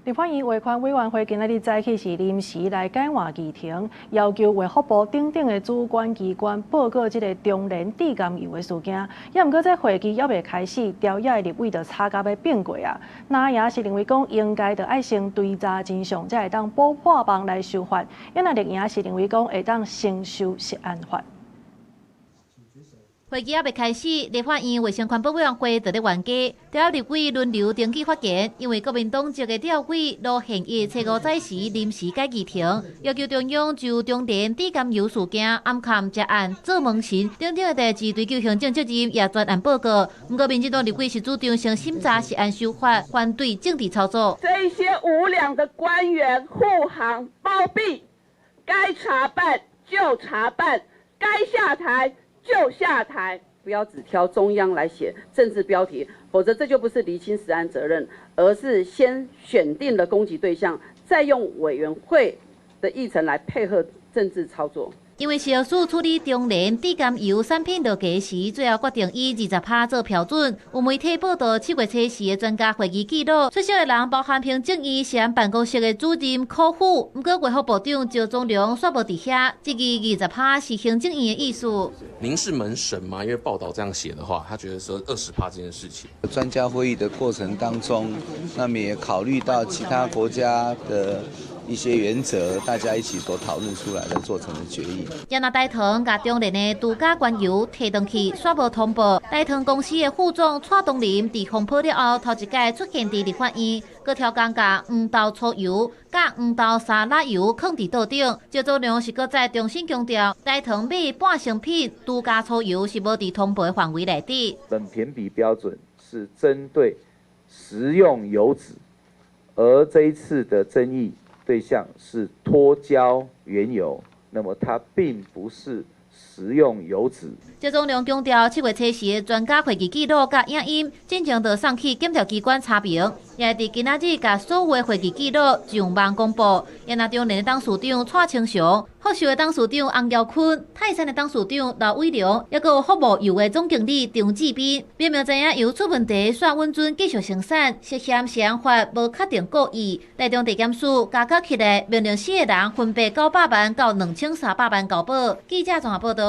立法院衛環委員會今日早起是臨時來改換議程，要求衛福部等等的主管機關報告這個中聯地甘油的事件。也毋過，這會期還未開始，朝野的立委就吵到要變過啊！那也是認為講應該就愛先追查真相，才會當補破網來修法。也那立也是認為講會當先修涉案法。會期還未開始，立法院衛生環保委員會就在原價，調立委輪流登記發言。因為國民黨籍的調委羅憲一初五早時臨時改議程，要求中央就中聯地甘油事件暗崁結案做問詢等等的代志追究行政責任，也專案報告。不過，民進黨立委是主張先審查涉案修法，反對政治操作。這一些無良的官員護航包庇，該查辦就查辦，該下台就下台，不要只挑中央來寫政治標題，否則這就不是釐清實案責任，而是先選定了攻擊對象，再用委員會的議程來配合政治操作。因為食藥署處理中聯地甘油產品落架時，最後決定以20%做標準。有媒體報道7月初時的專家會議記錄，出席的人包含行政院涉案辦公室的主任柯副，不過衛福部長趙忠良煞無佇遐，質疑20%是行政院的意思。您是門神嗎？因為報道這樣寫的話，他覺得說20%這件事情。專家會議的過程當中，那麼也考慮到其他國家的一些原則，大家一起所討論出來的做成的決議。也那大同甲中聯的獨家原油提登去，煞無通報。大同公司的副總蔡東林佇風波了後，頭一屆出現佇立法院，閣挑工甲黃豆粗油、甲黃豆沙拉油放佇桌頂。趙忠良是閣再重新強調，大同買半成品獨家粗油是無佇通報的範圍內底。本評比標準是針對食用油脂，而這一次的爭議對象是脫焦原油。那麼它並不是食用油脂。趙忠良強調，7月初時的專家會議記錄甲影音，進前就送去檢調機關查明，也佇今仔日甲所有的會議記錄上網公布。也那中聯的董事長蔡清祥、福壽的董事長洪耀坤、泰山的董事長劉偉良，也閣有服務油的總經理張志斌，明明知影油出問題，煞穩準繼續生產，涉嫌涉案法無確定故意。台中地檢署加告起來，命令4個人分別900萬到2300萬交保。記者綜合報道。